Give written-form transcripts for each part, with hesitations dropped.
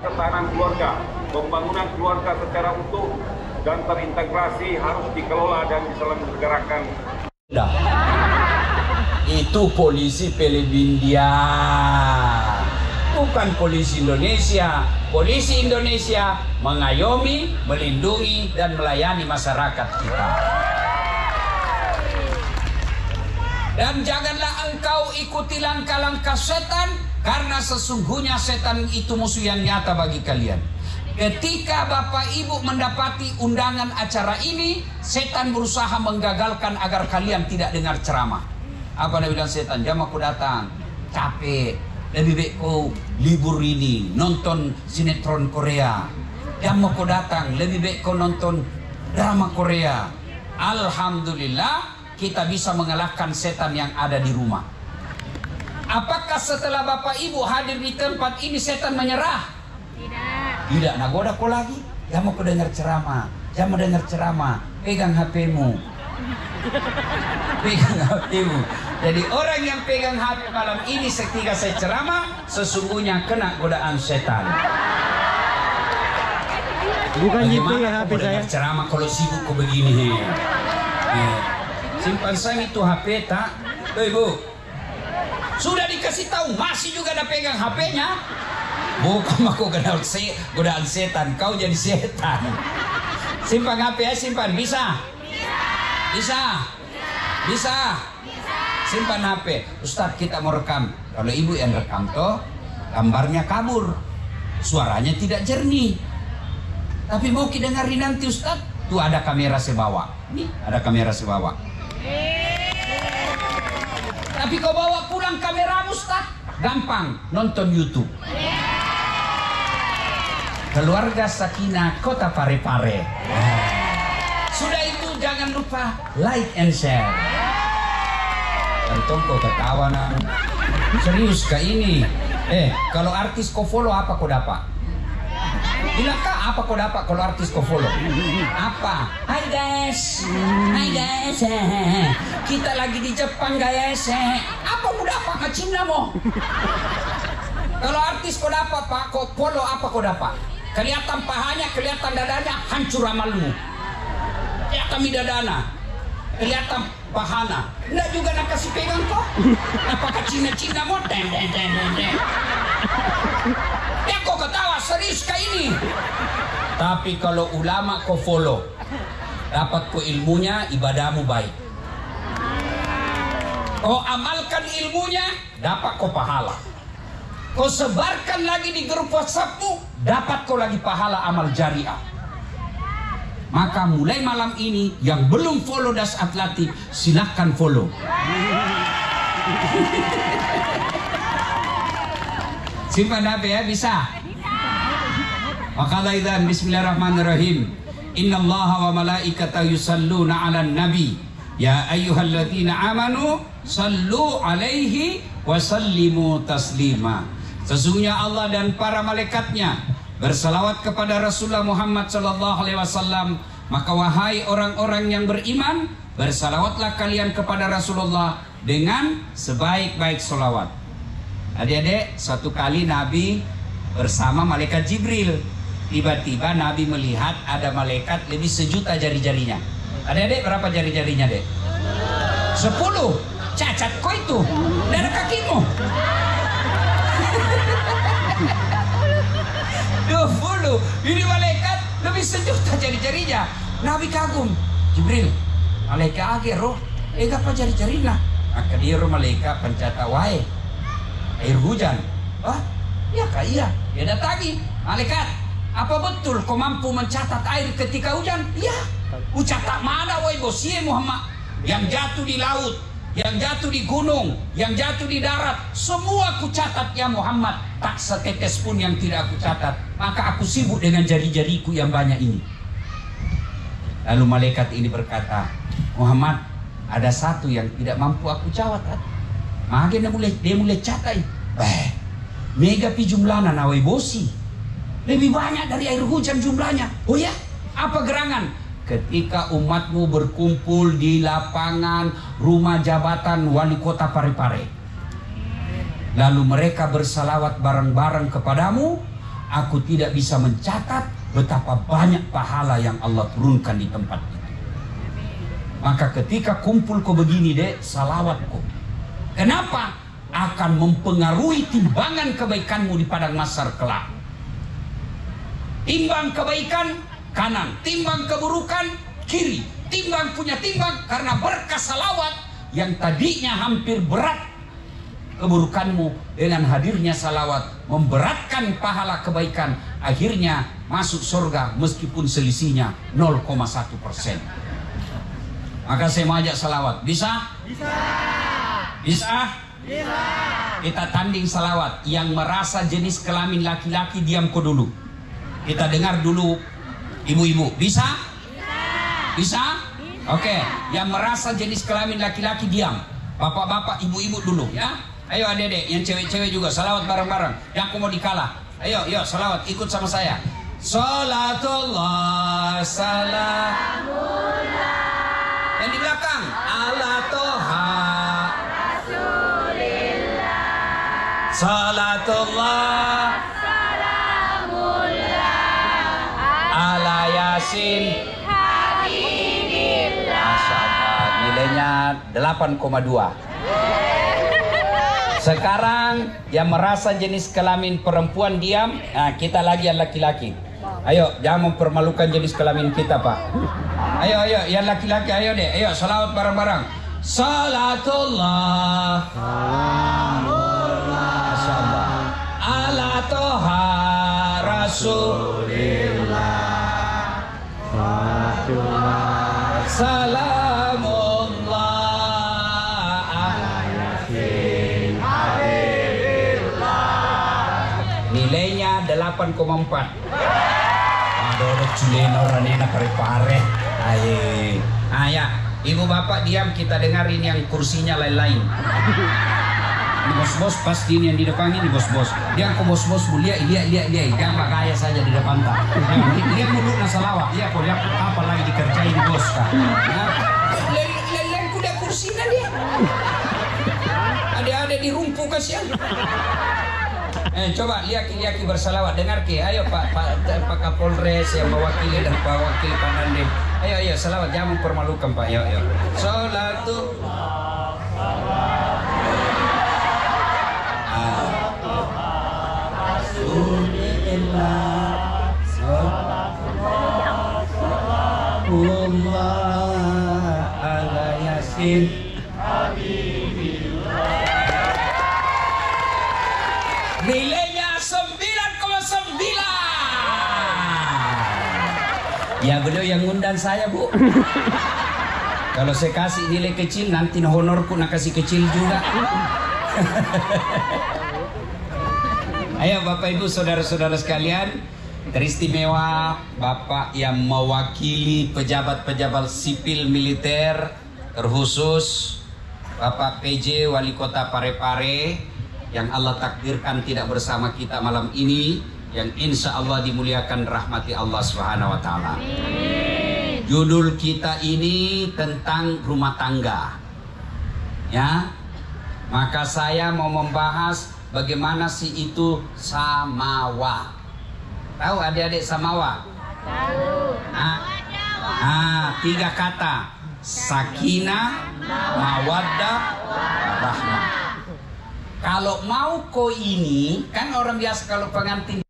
Ketahanan keluarga, pembangunan keluarga secara utuh dan terintegrasi harus dikelola dan diselenggarakan. Itu polisi Filipina, bukan polisi Indonesia. Polisi Indonesia mengayomi, melindungi, dan melayani masyarakat kita. Dan janganlah engkau ikuti langkah-langkah setan, karena sesungguhnya setan itu musuh yang nyata bagi kalian. Ketika Bapak Ibu mendapati undangan acara ini, setan berusaha menggagalkan agar kalian tidak dengar ceramah. Apa dia bilang setan? Jam aku datang, capek. Lebih baik kau libur ini, nonton sinetron Korea. Jam aku datang, lebih baik kau nonton drama Korea. Alhamdulillah, kita bisa mengalahkan setan yang ada di rumah. Apakah setelah Bapak Ibu hadir di tempat ini setan menyerah? Tidak. Nah, goda kau lagi. Jam aku dengar ceramah. Jam dengar ceramah. Pegang HP-mu. Pegang HP-mu. Jadi orang yang pegang HP malam ini ketika saya ceramah, sesungguhnya kena godaan setan. Bukan gitu ya HP saya. Ceramah kalau sibuk kok begini. Simpan saya itu HP tak? Ibu. Sudah dikasih tahu masih juga ada pegang HP-nya. Bukan aku godaan setan, kau jadi setan. Simpan HP ya, simpan. Bisa? Simpan HP. Ustadz, kita mau rekam. Kalau ibu yang rekam toh, gambarnya kabur, suaranya tidak jernih. Tapi mau kita dengerin nanti Ustadz. Tuh ada kamera sebawa. Nih ada kamera sebawa. Tapi kau bawa pulang kamera Ustadz, gampang nonton YouTube. Keluarga Sakinah Kota Parepare. Sudah itu jangan lupa like and share. Untung kau ketawa nah. Serius kah ini? Kalau artis kau follow apa kau dapat? Bilang kak, apa kau dapat kalau artis kau follow? Apa? Hai guys, kita lagi di Jepang guys. Apa kau dapat macamnya mo? Kalau artis kau dapat pak, kau follow apa kau dapat? Kelihatan pahanya, kelihatan dadanya, hancur amalmu. Kelihatan midadana, kelihatan pahana. Enggak juga nak kasih pegang kok. Apakah Cina-Cina mo? Ya kau ketawa serius kah ini? Tapi kalau ulama kau follow, dapat kau ilmunya, ibadahmu baik. Kau amalkan ilmunya, dapat kau pahala. Kau sebarkan lagi di grup WhatsAppmu, dapat kau lagi pahala amal jariah. Maka mulai malam ini yang belum follow Das Atlatif, silahkan follow. Simpan HP ya, bisa? Maka idzan bismillahirrahmanirrahim. Innallaha wa malaikatahu yusalluna 'alan nabi. Ya ayyuhalladzina amanu sallu 'alaihi wa sallimu taslima. Sesungguhnya Allah dan para malaikatnya bersalawat kepada Rasulullah Muhammad sallallahu alaihi wasallam. Maka wahai orang-orang yang beriman, bersalawatlah kalian kepada Rasulullah dengan sebaik-baik salawat. Adik-adik, suatu kali Nabi bersama malaikat Jibril. Tiba-tiba Nabi melihat ada malaikat lebih 1.000.000 jari-jarinya. Adik-adik, berapa jari-jarinya, Dek? 10. Cacat kau itu. Dan kakimu. 20. Ini malaikat lebih 1.000.000 jari-jarinya. Nabi kagum. Jibril, malaikat agero. Apa jari-jarinya? Maka dia malaikat pencata wae. Air hujan. Wah, ya kak iya. Dia datangi. Malaikat, apa betul kau mampu mencatat air ketika hujan? Iya. Ucatat mana woi bosie Muhammad? Yang jatuh di laut, yang jatuh di gunung, yang jatuh di darat, semua aku catat ya Muhammad. Tak setetes pun yang tidak aku catat. Maka aku sibuk dengan jari-jariku yang banyak ini. Lalu malaikat ini berkata, Muhammad, ada satu yang tidak mampu aku catat. Maka dia mulai catat. Mega pi jumlahnya nawai bosi. Lebih banyak dari air hujan jumlahnya. Oh ya, apa gerangan? Ketika umatmu berkumpul di lapangan rumah jabatan wali kota Parepare, lalu mereka bersalawat bareng-bareng kepadamu, aku tidak bisa mencatat betapa banyak pahala yang Allah turunkan di tempat itu. Maka ketika kumpul kau begini dek, salawat kau. Kenapa? Akan mempengaruhi timbangan kebaikanmu di padang mahsyar kelak. Timbang kebaikan kanan, timbang keburukan kiri. Timbang punya timbang, karena berkah salawat yang tadinya hampir berat keburukanmu, dengan hadirnya salawat memberatkan pahala kebaikan, akhirnya masuk surga meskipun selisihnya 0,1%. Maka saya mau ajak salawat. Bisa? Bisa. Bisa? Bisa. Kita tanding salawat. Yang merasa jenis kelamin laki-laki diam kau dulu. Kita dengar dulu ibu-ibu. Bisa? Bisa. Bisa? Oke. Yang merasa jenis kelamin laki-laki diam. Bapak-bapak, ibu-ibu dulu ya. Ayo adik-adik, yang cewek-cewek juga salawat bareng-bareng. Yang aku mau dikalah. Ayo, yuk salawat, ikut sama saya. Salatullah salamullah. Yang di belakang, ala toha Rasulillah. Salatullah salamullah ala Yasin Habibillah. Masya Allah, nilainya 8,2. Sekarang yang merasa jenis kelamin perempuan diam, nah kita lagi yang laki-laki. Ayo, jangan mempermalukan jenis kelamin kita, Pak. Ayo, yang laki-laki, ayo deh, ayo salawat bareng-bareng. Salatullah Masya Allah ala toha Rasulillah. Salamullah ala Yasin Habibillah. Nilainya 8,4. Aduh, culen orang ini nak pare-pare. Ayo, ya, ibu bapak diam, kita dengarin yang kursinya lain-lain. Ini bos-bos pasti ini yang di depan ini bos-bos. Dia aku bos-bos lihat, jangan pakai saja di depan tak. Dia muduk nasalawat, dia kau lihat apa lagi dikerjain di bos kah? Lain kuda kursi dia. Ada di rumpu kasihan. Coba liaki-liaki bersalawat, dengar ke. Ayo Pak Kapolres yang mewakili dan Pak Wakil Pak Dandim. Ayo salawat, jangan mempermalukan Pak. Ayo. Salatu Rasulillah. Sallallahu ala Yasin Habibillah. Nilainya 9,9. Ya beliau yang ngundang saya, Bu. Kalau saya kasih nilai kecil, nanti honorku nak kasih kecil juga. Ayo Bapak Ibu saudara-saudara sekalian, teristimewa Bapak yang mewakili pejabat-pejabat sipil militer, terkhusus Bapak PJ Wali Kota Parepare yang Allah takdirkan tidak bersama kita malam ini, yang insya Allah dimuliakan rahmati Allah Subhanahu wa Ta'ala. Judul kita ini tentang rumah tangga, ya. Maka saya mau membahas bagaimana sih itu samawa. Tahu adik-adik samawa? Tahu. Tiga kata: sakinah, mawaddah, rahmah. Kalau mau kau ini, kan orang biasa kalau pengantin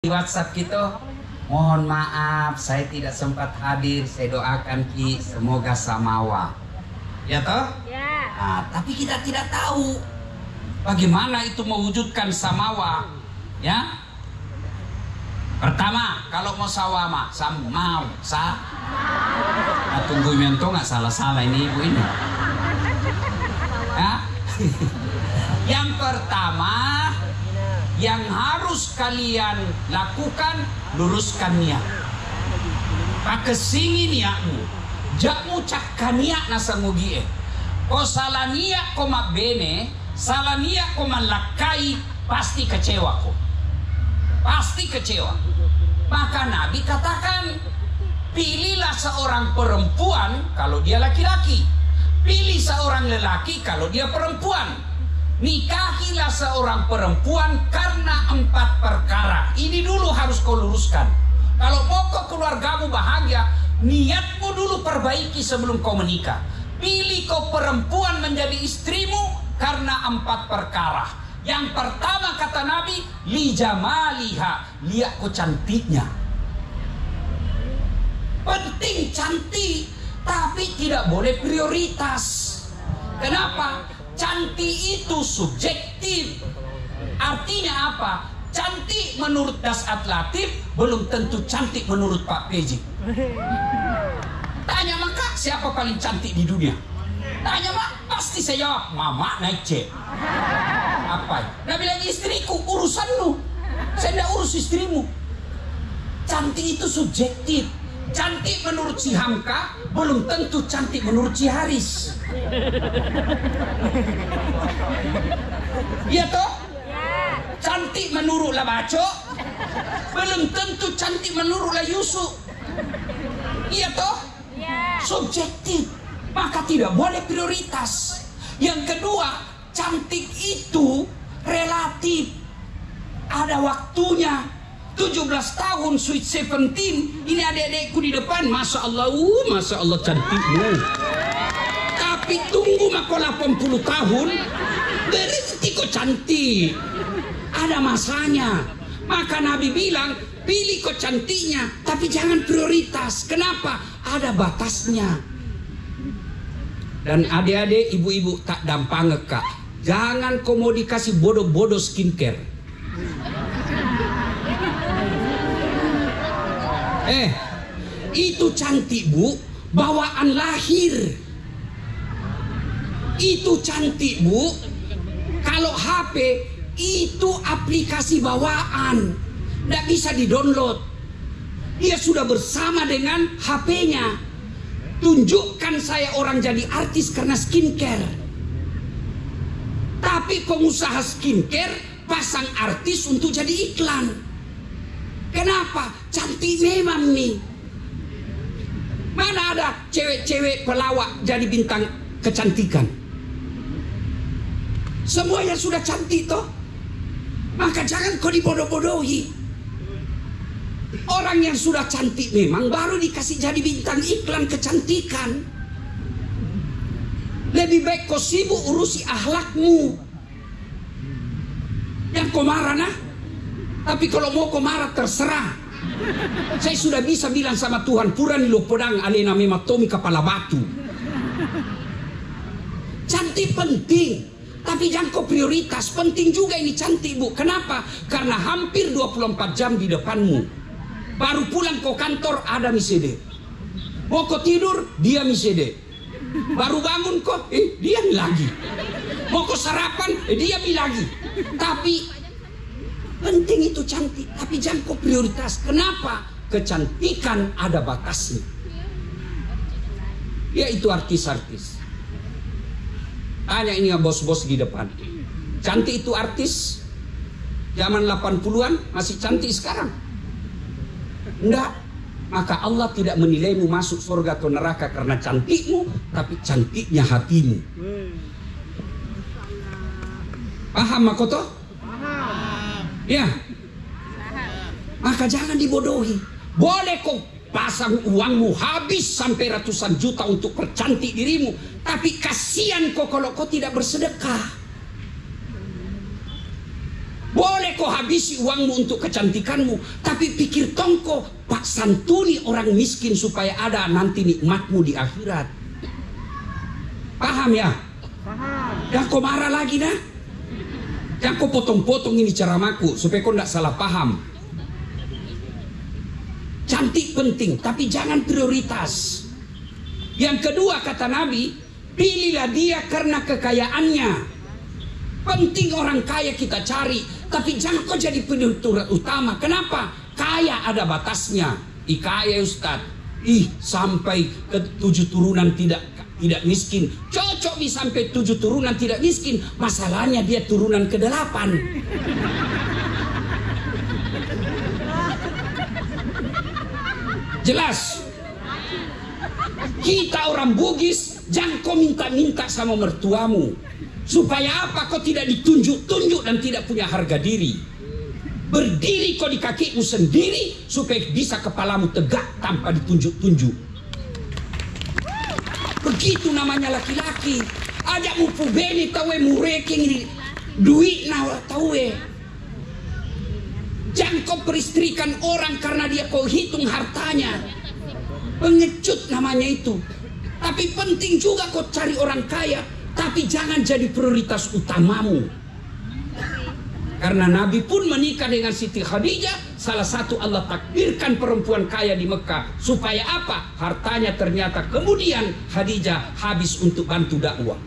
di WhatsApp kita, mohon maaf saya tidak sempat hadir, saya doakan Ki semoga samawa. Ya toh? Ya. Tapi kita tidak tahu bagaimana itu mewujudkan samawa, ya. Pertama, kalau mau sawama, tunggu mianto nggak salah-salah ini ibu ini. Ya? Yang pertama, yang harus kalian lakukan, luruskan niat. Pakesingi niatmu, jakmu cakkan niat nasangugie. Kau salah niat kau bene, salah niat kau malakai, pasti kecewa kau. Pasti kecewa. Maka Nabi katakan, pilihlah seorang perempuan kalau dia laki-laki. Pilih seorang lelaki kalau dia perempuan. Nikahilah seorang perempuan karena 4 perkara. Ini dulu harus kau luruskan. Kalau mau kau keluargamu bahagia, niatmu dulu perbaiki sebelum kau menikah. Pilih kau perempuan menjadi istrimu karena 4 perkara. Yang pertama kata Nabi, li jamaliha, lihat kau cantiknya. Penting cantik, tapi tidak boleh prioritas. Kenapa? Cantik itu subjektif. Artinya apa? Cantik menurut Dasat Latif belum tentu cantik menurut Pak PJ. Tanya maka siapa paling cantik di dunia? Tanya mak, pasti saya jawab mama naik C. Apa? Nah bilang istriku, urusanmu. Saya tidak urus istrimu. Cantik itu subjektif. Cantik menurut si Hamka belum tentu cantik menurut si Haris. Iya toh? Cantik menurut lah Baco belum tentu cantik menurut lah Yusuf. Iya toh? Subjektif. Maka tidak boleh prioritas. Yang kedua, cantik itu relatif. Ada waktunya. 17 tahun sweet 17. Ini adik-adikku di depan, Masya Allah cantikmu. Tapi tunggu mako 80 tahun berhenti kok cantik. Ada masanya. Maka Nabi bilang, pilih kok cantiknya, tapi jangan prioritas. Kenapa? Ada batasnya. Dan adik-adik, ibu-ibu tak dampang kak. Jangan kau mau dikasih bodoh-bodoh skincare. Itu cantik bu, bawaan lahir. Itu cantik bu. Kalau HP itu aplikasi bawaan, tidak bisa di-download. Dia sudah bersama dengan HP-nya. Tunjukkan saya orang jadi artis karena skincare. Tapi pengusaha skincare pasang artis untuk jadi iklan. Kenapa? Cantik memang nih. Mana ada cewek-cewek pelawak jadi bintang kecantikan? Semuanya sudah cantik toh. Maka jangan kau dibodoh-bodohi. Orang yang sudah cantik memang baru dikasih jadi bintang iklan kecantikan. Lebih baik kau sibuk urusi akhlakmu. Yang kau marah nah. Tapi kalau mau kau marah terserah. Saya sudah bisa bilang sama Tuhan, Purani lo podang alena mematomi kepala batu. Cantik penting, tapi jangan kau prioritas. Penting juga ini cantik bu. Kenapa? Karena hampir 24 jam di depanmu. Baru pulang kau kantor ada misede. Mau kau tidur dia misede. Baru bangun kau dia lagi. Mau kau sarapan dia lagi. Tapi penting itu cantik, tapi jangan kau prioritas. Kenapa? Kecantikan ada batasnya. Yaitu artis-artis. Tanya ini ya bos-bos di depan. Cantik itu artis zaman 80-an masih cantik sekarang? Enggak. Maka Allah tidak menilaimu masuk surga atau neraka karena cantikmu, tapi cantiknya hatimu. Paham makoto? Ya, maka jangan dibodohi. Boleh kau pasang uangmu habis sampai ratusan juta untuk percantik dirimu, tapi kasihan kau kalau kau tidak bersedekah. Boleh kau habisi uangmu untuk kecantikanmu, tapi pikir tongko pak santuni orang miskin supaya ada nanti nikmatmu di akhirat. Paham ya? Paham. Dan kau marah lagi dah. Yang kau potong-potong ini ceramahku supaya kau tidak salah paham. Cantik penting, tapi jangan prioritas. Yang kedua kata Nabi, pilihlah dia karena kekayaannya. Penting orang kaya kita cari, tapi jangan kau jadi penutur utama. Kenapa? Kaya ada batasnya. Kaya Ustaz. Sampai ke 7 turunan tidak miskin. Cocok nih sampai 7 turunan tidak miskin. Masalahnya dia turunan ke-8. Jelas. Kita orang Bugis, jangan kau minta-minta sama mertuamu. Supaya apa? Kau tidak ditunjuk-tunjuk dan tidak punya harga diri. Berdiri kau di kakimu sendiri supaya bisa kepalamu tegak tanpa ditunjuk-tunjuk. Begitu namanya laki-laki. Ajak mu pubeni tawe mureking di duit na tawe. Jangan kau peristrikan orang karena dia kau hitung hartanya. Pengecut namanya itu. Tapi penting juga kau cari orang kaya, tapi jangan jadi prioritas utamamu. Karena Nabi pun menikah dengan Siti Khadijah, salah satu Allah takdirkan perempuan kaya di Mekah. Supaya apa? Hartanya ternyata kemudian Khadijah habis untuk bantu dakwah.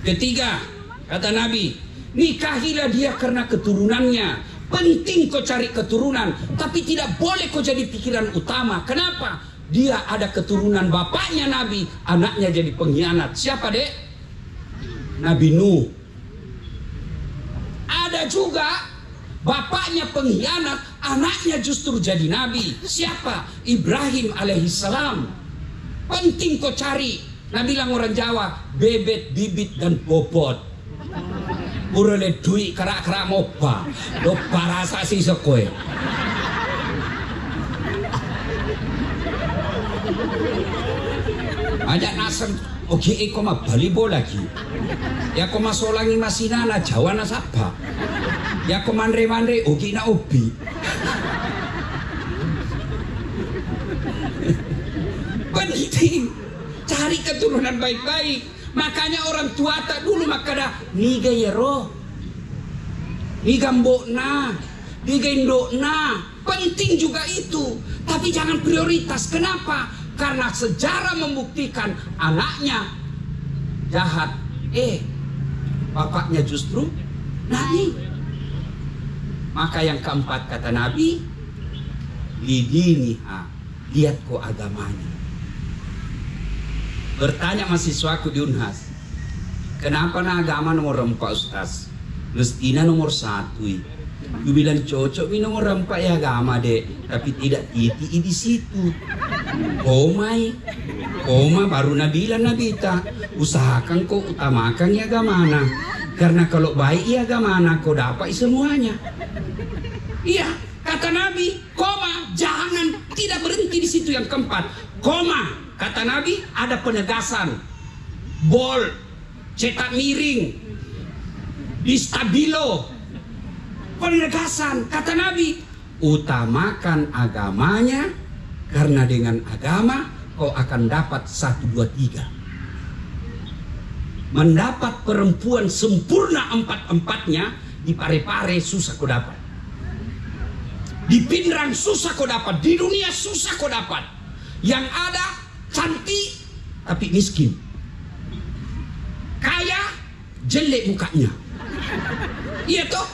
Ketiga, kata Nabi, nikahilah dia karena keturunannya. Penting kau cari keturunan, tapi tidak boleh kau jadi pikiran utama. Kenapa? Dia ada keturunan bapaknya Nabi, anaknya jadi pengkhianat. Siapa dek? Nabi Nuh. Ada juga bapaknya pengkhianat, anaknya justru jadi Nabi. Siapa? Ibrahim alaihissalam. Penting kau cari. Nabi bilang orang Jawa, bebet, bibit, dan bobot. Urele duit kerak-kerak mopa. Lo parasa sih sekoe. Ajak nasem. Oke, eko mah balibo lagi. Ya koma solangi masinana Jawa na sapa. Ya komandre-mandre oke na obi. Penting cari keturunan baik-baik. Makanya orang tua tak dulu makada niga yero, niga mbokna, niga indokna. Penting juga itu, tapi jangan prioritas. Kenapa? Karena sejarah membuktikan anaknya jahat, bapaknya justru Nabi. Maka yang keempat kata Nabi, lidiniha, lihat kok agamanya. Bertanya mahasiswaku di Unhas, kenapa na agama nomor 4 Ustaz? Mestinya nomor 1. Gue bilang cocok ini nomor 4 ya agama dek, tapi tidak titik di situ. Koma baru nabilan nabita. Usahakan kau utamakan ya agamana, karena kalau baik ya agamana kau dapat semuanya. Iya, kata Nabi, koma, jangan tidak berhenti di situ yang keempat. Koma. Kata Nabi, ada penegasan. Bol, cetak miring, di stabilo. Penegasan. Kata Nabi, utamakan agamanya, karena dengan agama kau akan dapat 1, 2, 3. Mendapat perempuan sempurna 4-empatnya di Pare-Pare susah kau dapat. Di Pindrang susah kau dapat. Di dunia susah kau dapat. Yang ada cantik tapi miskin, kaya jelek mukanya. Iya toh,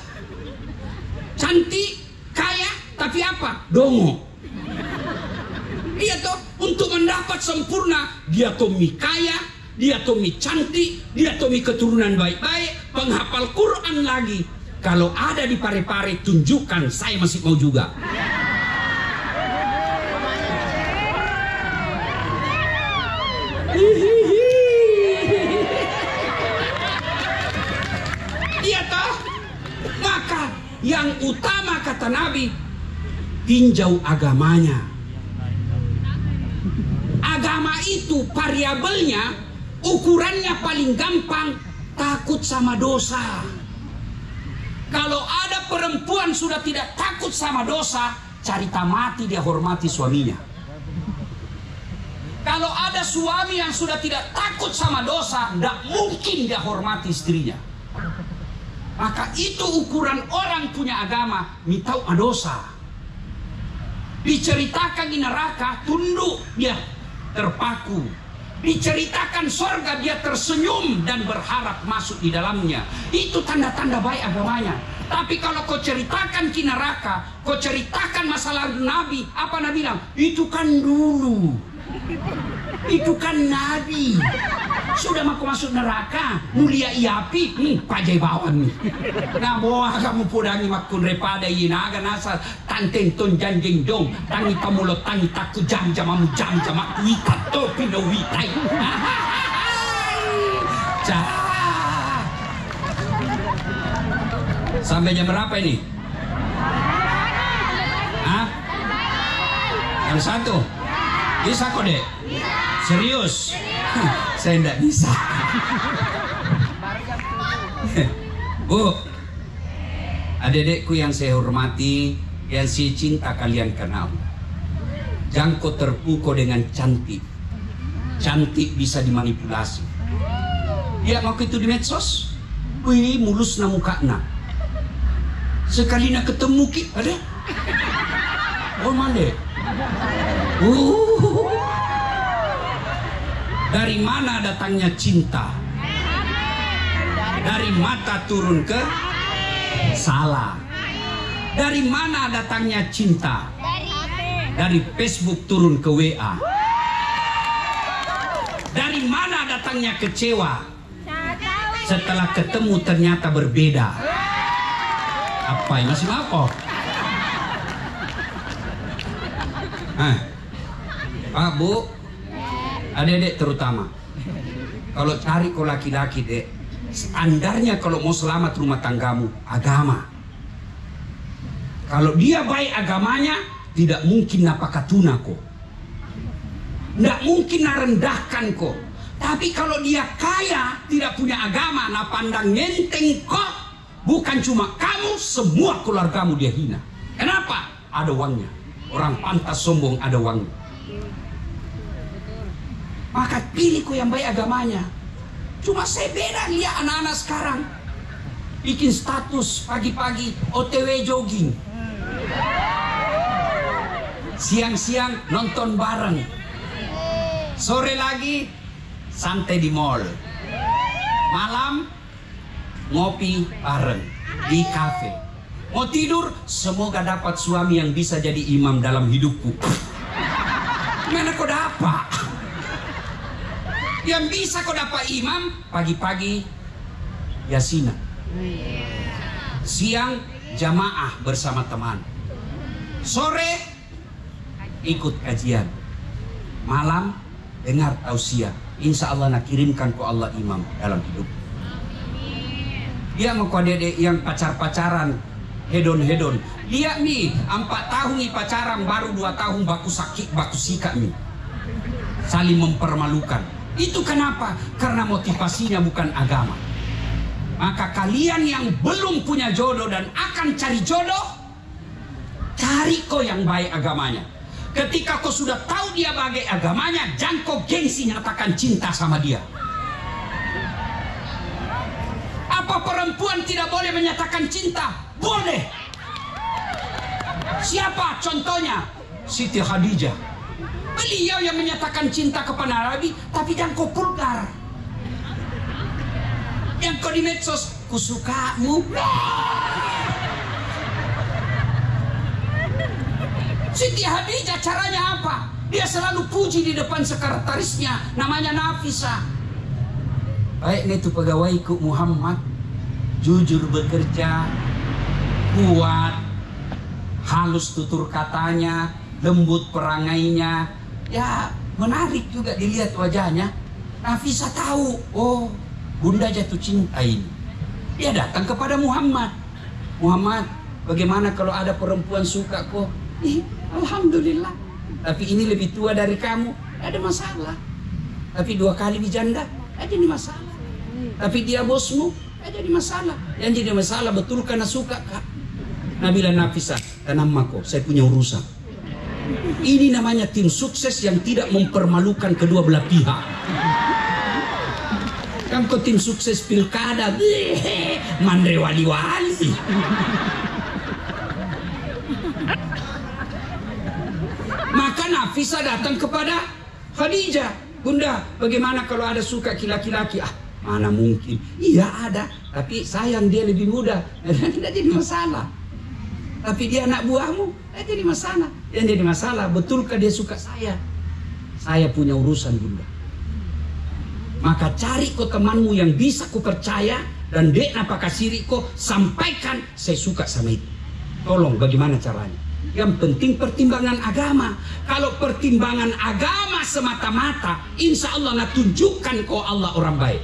cantik kaya tapi apa? Dongo. Iya toh, untuk mendapat sempurna dia tomi kaya, dia tomi cantik, dia tomi keturunan baik-baik, penghafal Quran lagi. Kalau ada di Pare-Pare tunjukkan, saya masih mau juga. Iya toh? Maka yang utama kata Nabi, tinjau agamanya. Agama itu variabelnya, ukurannya paling gampang, takut sama dosa. Kalau ada perempuan sudah tidak takut sama dosa, cari mati dia hormati suaminya. Kalau ada suami yang sudah tidak takut sama dosa, tidak mungkin dia hormati istrinya. Maka itu ukuran orang punya agama, mitau dosa. Diceritakan di neraka, tunduk dia terpaku. Diceritakan sorga, dia tersenyum dan berharap masuk di dalamnya. Itu tanda-tanda baik agamanya. Tapi kalau kau ceritakan di neraka, kau ceritakan masalah Nabi, apa Nabi bilang? Itu kan dulu. Itu kan Nabi. Sudah mau masuk neraka, mulia iapi, pajai bawan nih. Nah, bawa kamu pudangi makun repada inaga nasa tanteng ton janjing dong tangi pamulo tangi taku jam jamamu jam jamak wikat to pino witai. Sampai jam berapa ini? Hah? Yang satu? Bisa kok dek? Serius? Saya enggak bisa. Bu, adik-adikku yang saya hormati, yang saya cinta kalian karena Allah. Jangan kau terpukau dengan cantik. Cantik bisa dimanipulasi. Dia mau itu di medsos, wih mulus na mukanya. Sekali nak ketemu ki, ada? Oh mana? Dari mana datangnya cinta? Dari mata turun ke salah. Dari mana datangnya cinta? Dari Facebook turun ke WA. Dari mana datangnya kecewa? Setelah ketemu ternyata berbeda. Apa ini masih mau? Pak Bu, adik-adik terutama, kalau cari kau laki-laki dek, standarnya kalau mau selamat rumah tanggamu agama. Kalau dia baik agamanya, tidak mungkin napakatuna kok, tidak mungkin narendahkan kok. Tapi kalau dia kaya, tidak punya agama, napandang nyenteng kok, bukan cuma kamu, semua keluargamu dia hina. Kenapa? Ada uangnya. Orang pantas sombong ada uangnya. Maka pilih kok yang baik agamanya. Cuma saya beda lihat anak-anak sekarang bikin status pagi-pagi OTW jogging, siang-siang nonton bareng, sore lagi santai di mall, malam ngopi bareng di kafe. Mau tidur, semoga dapat suami yang bisa jadi imam dalam hidupku. Mana kau dapat? Yang bisa kau dapat imam, pagi-pagi yasinan, siang jamaah bersama teman, sore ikut kajian, malam dengar tausiah. Insya Allah nak kirimkan ku Allah imam dalam hidup. Dia mau kau dedek yang pacar-pacaran, hedon-hedon. Lihat nih, 4 tahun nih pacaran, baru 2 tahun baku sakit, baku sikat nih, saling mempermalukan. Itu kenapa? Karena motivasinya bukan agama. Maka kalian yang belum punya jodoh dan akan cari jodoh, cari kau yang baik agamanya. Ketika kau sudah tahu dia bagai agamanya, jangan kau gengsi nyatakan cinta sama dia. Apa perempuan tidak boleh menyatakan cinta? Boleh. Siapa contohnya? Siti Khadijah. Beliau yang menyatakan cinta kepada Nabi, tapi jangan kau vulgar. Yang kau di medsos, kusukamu. Siti Khadijah caranya apa? Dia selalu puji di depan sekretarisnya, namanya Nafisa. Baik itu pegawaiku Muhammad, jujur bekerja, kuat, halus tutur katanya, lembut perangainya. Ya menarik juga dilihat wajahnya. Nafisa tahu, oh bunda jatuh cinta ini. Dia datang kepada Muhammad. Muhammad, bagaimana kalau ada perempuan suka kok? Alhamdulillah. Tapi ini lebih tua dari kamu, ada masalah. Tapi 2 kali dijanda, ada di masalah. Tapi dia bosmu, ada di masalah. Yang jadi masalah betul karena suka kak. Nabila Nafisa, tenang mako, saya punya urusan. Ini namanya tim sukses yang tidak mempermalukan kedua belah pihak. Kan kau tim sukses pilkada, mandre wali-wali. Maka Nafisa datang kepada Khadijah. Bunda, bagaimana kalau ada suka laki-laki? Ah, mana mungkin? Iya ada, tapi sayang dia lebih muda, tidak jadi masalah. Tapi dia anak buahmu, tidak jadi masalah. Yang jadi masalah, betulkah dia suka saya? Saya punya urusan bunda. Maka cari kau temanmu yang bisa ku percaya, dan dek napa kasiri kau sampaikan saya suka sama itu. Tolong bagaimana caranya? Yang penting pertimbangan agama. Kalau pertimbangan agama semata-mata, insya Allah nak tunjukkan kau Allah orang baik.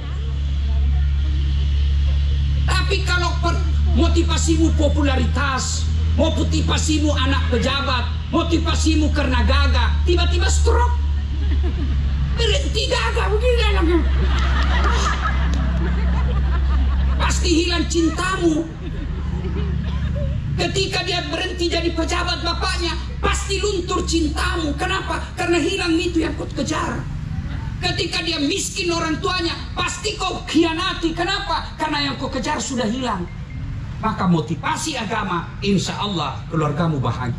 Tapi kalau motivasimu popularitas, motivasimu anak pejabat, motivasimu karena gagah, tiba-tiba stroke, berhenti gagah begini anaknya, pasti hilang cintamu. Ketika dia berhenti jadi pejabat bapaknya, pasti luntur cintamu. Kenapa? Karena hilang itu yang kau kejar. Ketika dia miskin orang tuanya, pasti kau khianati. Kenapa? Karena yang kau kejar sudah hilang. Maka motivasi agama, insya Allah keluargamu bahagia.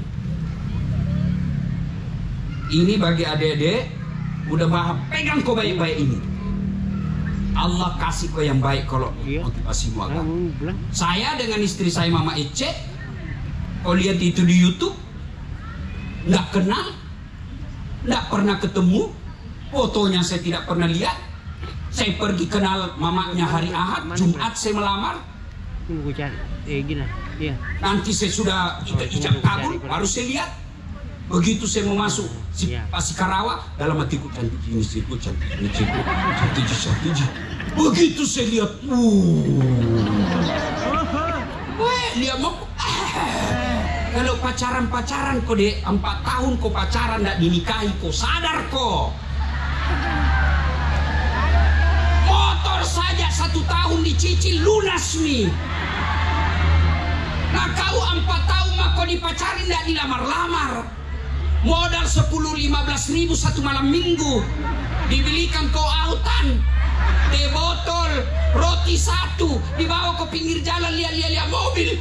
Ini bagi adik-adik, udah pegang kau baik-baik ini. Allah kasih kau yang baik kalau motivasimu agama. Saya dengan istri saya Mama Ece, kau lihat itu di YouTube, nggak kenal, nggak pernah ketemu, fotonya saya tidak pernah lihat. Saya pergi kenal mamanya hari Ahad, Jumat saya melamar. Nanti saya sudah ijab kabul, baru saya lihat. Begitu saya mau masuk pasti Karawang, dalam hatiku cantik ini istriku, cantik ini istriku, cantik. Begitu saya lihat, dia mau. Kalau pacaran kok dek 4 tahun kok pacaran nggak dinikahi, kok sadar kok. Motor saja 1 tahun dicicil lunas nih. Nah kau 4 tahun mah kok dipacarin nggak dilamar-lamar. Modal 10-15 ribu satu malam minggu, dibelikan kau autan, teh botol, roti 1, dibawa ke pinggir jalan lihat mobil.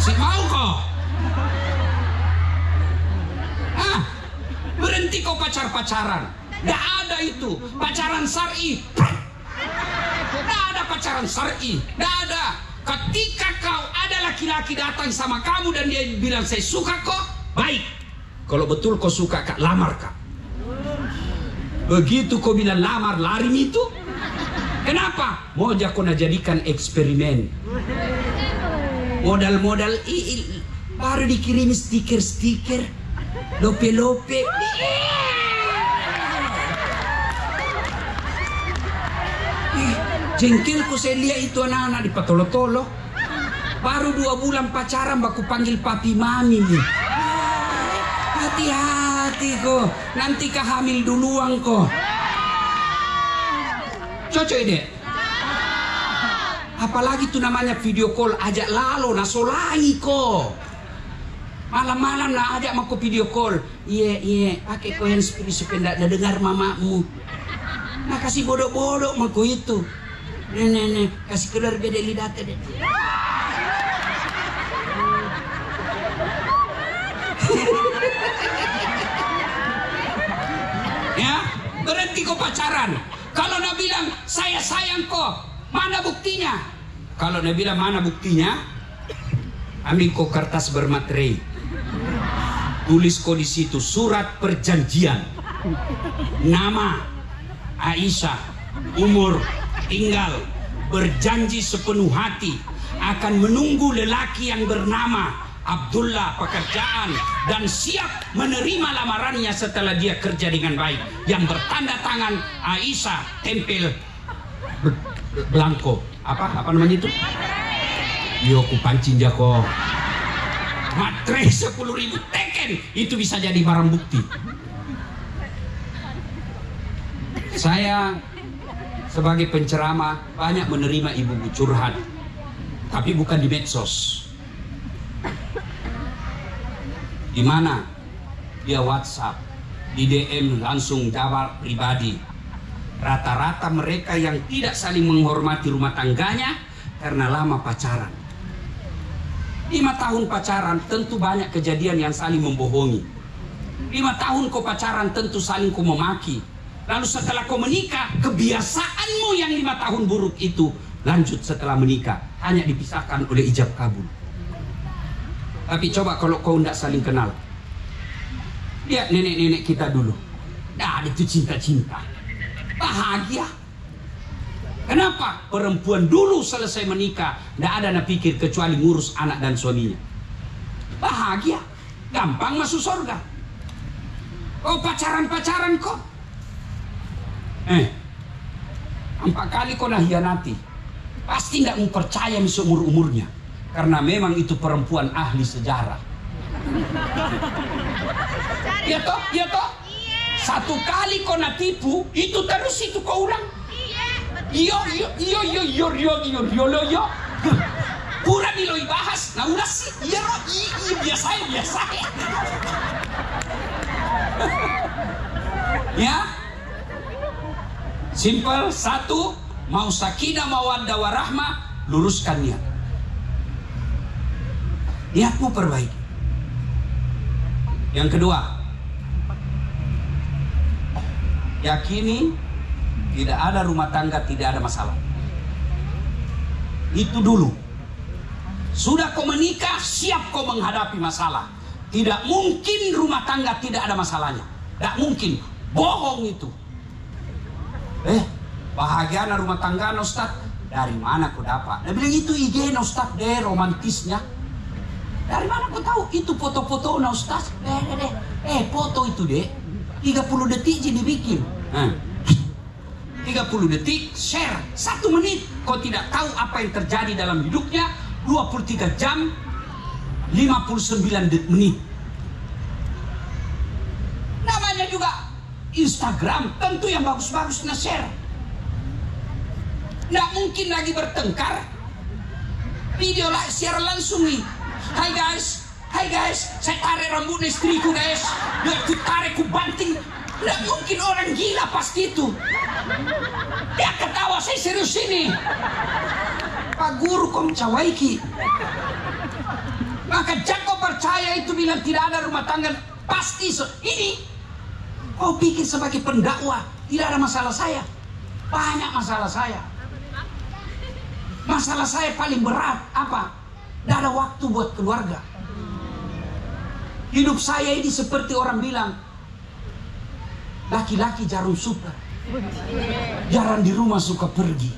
Si mau kok? Berhenti kau pacaran. Nggak ada itu pacaran syar'i. Nggak ada pacaran syar'i. Nggak ada. Ketika kau ada laki-laki datang sama kamu dan dia bilang saya suka kok, baik. Kalau betul kau suka kak, lamar kak. Begitu kau bilang lamar, lari itu. Kenapa? Mau kau jadikan eksperimen. Modal baru dikirim stiker, lope. Jengkelku saya lihat itu anak-anak di patolo-tolo. Baru 2 bulan pacaran baku panggil papi mami nih. Hati-hati kok, nanti kah hamil duluan kok. Cocok dek. Apalagi tuh namanya video call, ajak lalo nasolangi kok. Malam-malam lah ajak mau video call. Iya, pakai kau yang sepi ndak dengar mamamu. Nah kasih bodoh-bodoh mau itu. Nih, kasih keluar beda lidah deh. Ya, berhenti kau pacaran. Kalau nak bilang saya sayang kok, mana buktinya? Kalau nak bilang mana buktinya? Ambil kau kertas bermaterai, tulis kau di situ surat perjanjian, nama Aisyah, umur, tinggal, berjanji sepenuh hati akan menunggu lelaki yang bernama Abdullah pekerjaan dan siap menerima lamarannya setelah dia kerja dengan baik, yang bertanda tangan Aisyah, tempel blanko apa namanya itu? Yo ku pancing jako matre 10.000 teken, itu bisa jadi barang bukti. Saya sebagai penceramah banyak menerima ibu-ibu curhat, tapi bukan di medsos. Di mana? Dia WhatsApp, di DM langsung jawab pribadi. Rata-rata mereka yang tidak saling menghormati rumah tangganya karena lama pacaran. 5 tahun pacaran tentu banyak kejadian yang saling membohongi. 5 tahun kau pacaran tentu saling kau memaki. Lalu setelah kau menikah, kebiasaanmu yang 5 tahun buruk itu lanjut setelah menikah, hanya dipisahkan oleh ijab kabul. Tapi coba kalau kau tidak saling kenal, lihat nenek-nenek kita dulu. Nah, itu cinta-cinta bahagia. Kenapa? Perempuan dulu selesai menikah, tidak ada nak pikir kecuali ngurus anak dan suaminya. Bahagia, gampang masuk surga. Oh pacaran-pacaran kok. 4 kali kau nak hianati, pasti tidak mempercaya seumur-umurnya. Karena memang itu perempuan ahli sejarah. Ya toh, ya toh. 1 kali kau nak tipu, itu terus itu kau ulang. Iyo. Pura diloi bahas, nah udah sih. Iya biasa. Ya. Simple. 1, mau sakinah mawaddah warahmah, luruskan niat. Niatmu perbaiki. Yang kedua, yakini tidak ada rumah tangga tidak ada masalah. Itu dulu. Sudah kau menikah, siap kau menghadapi masalah. Tidak mungkin rumah tangga tidak ada masalahnya. Tidak mungkin. Bohong itu. Bahagia rumah tangga Ustaz. Dari mana kau dapat? Dia bilang itu IG Ustaz deh, romantisnya. Dari mana kau tahu? Itu foto-foto Ustaz. Foto itu deh 30 detik jadi bikin. 30 detik share 1 menit. Kau tidak tahu apa yang terjadi dalam hidupnya. 23 jam 59 menit. Namanya juga Instagram, tentu yang bagus-bagus nge-share. Nggak mungkin lagi bertengkar. Video share langsung nih. Hai guys, saya tarik rambut istriku guys. Aku tarik, ku banting. Nggak mungkin, orang gila pasti itu. Dia ketawa, saya serius ini. Pak Guru kau mencawaiki. Maka jangan kau percaya itu bilang tidak ada rumah tangga. Pasti ini. Kau pikir sebagai pendakwah tidak ada masalah saya. Banyak masalah saya. Masalah saya paling berat apa? Tidak ada waktu buat keluarga. Hidup saya ini seperti orang bilang, laki-laki jarum super. Jarang di rumah suka pergi.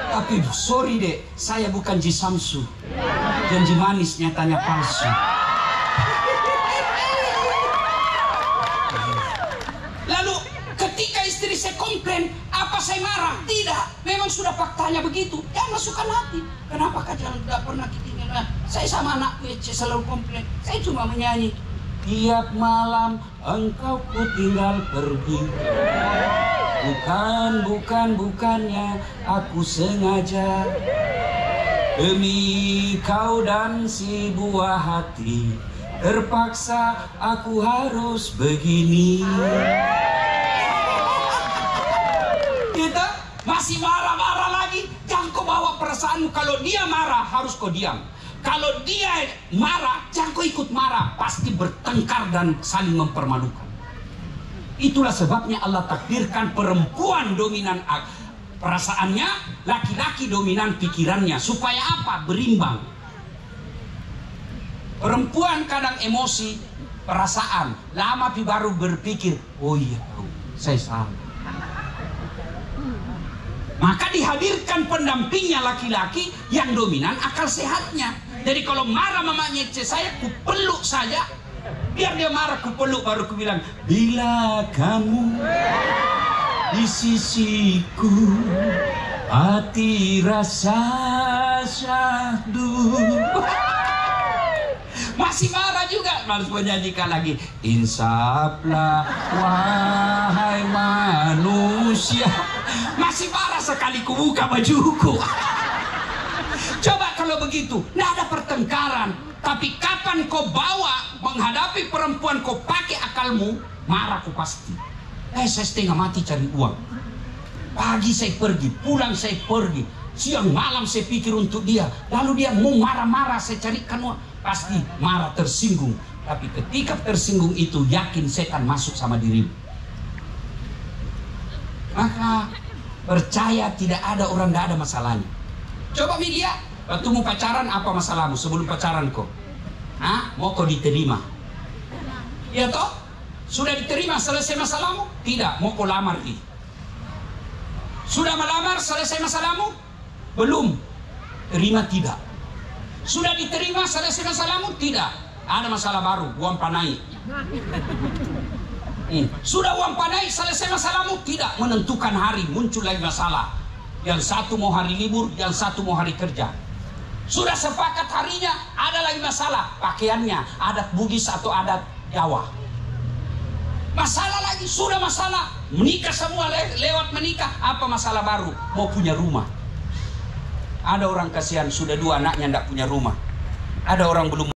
Tapi sorry deh, saya bukan Ji Samsu. Janji manis nyatanya palsu. Lalu ketika istri saya komplain, apa saya marah? Tidak, memang sudah faktanya begitu. Jangan masukkan hati. Kenapa kalian tidak pernah ketinggalan? Saya sama anakku selalu komplain. Saya cuma menyanyi. Tiap malam engkau ku tinggal pergi. Bukannya aku sengaja. Demi kau dan si buah hati, terpaksa aku harus begini. Kita masih marah-marah lagi. Jangan kau bawa perasaanmu. Kalau dia marah harus kau diam. Kalau dia marah, jangan kau ikut marah. Pasti bertengkar dan saling mempermalukan. Itulah sebabnya Allah takdirkan perempuan dominan perasaannya, laki-laki dominan pikirannya. Supaya apa? Berimbang. Perempuan kadang emosi, perasaan. Lama baru berpikir, oh iya, saya salah. Maka dihadirkan pendampingnya laki-laki yang dominan akal sehatnya. Jadi kalau marah mamanya saya, ku peluk saja. Biar dia marah, ku peluk, baru ku bilang, bila kamu di sisiku, hati rasa syahdu. Masih marah juga, harus menyanyikan lagi. Insaflah wahai manusia. Masih marah sekali ku buka bajuku. Coba kalau begitu, tidak ada pertengkaran. Tapi kapan kau bawa menghadapi perempuan, kau pakai akalmu, marah kau pasti. Saya setengah mati cari uang. Pagi saya pergi, pulang saya pergi, siang malam saya pikir untuk dia. Lalu dia mau marah-marah, saya carikan uang. Pasti marah, tersinggung. Tapi ketika tersinggung itu, yakin setan masuk sama dirimu. Maka percaya tidak ada orang, tidak ada masalahnya. Coba media, waktu mau pacaran apa masalahmu sebelum pacaran kau? Mau kau diterima? Ya toh? Sudah diterima, selesai masalahmu? Tidak, mau kau lamar. Sudah melamar, selesai masalahmu? Belum. Terima tidak. Sudah diterima, selesai masalahmu? Tidak. Ada masalah baru, uang panai. Sudah uang panai, selesai masalahmu? Tidak. Menentukan hari, muncul lagi masalah. Yang satu mau hari libur, yang satu mau hari kerja. Sudah sepakat harinya, ada lagi masalah. Pakaiannya, adat Bugis atau adat Jawa. Masalah lagi, sudah masalah. Menikah semua, lewat menikah. Apa masalah baru? Mau punya rumah. Ada orang kasihan, sudah 2 anaknya tidak punya rumah. Ada orang belum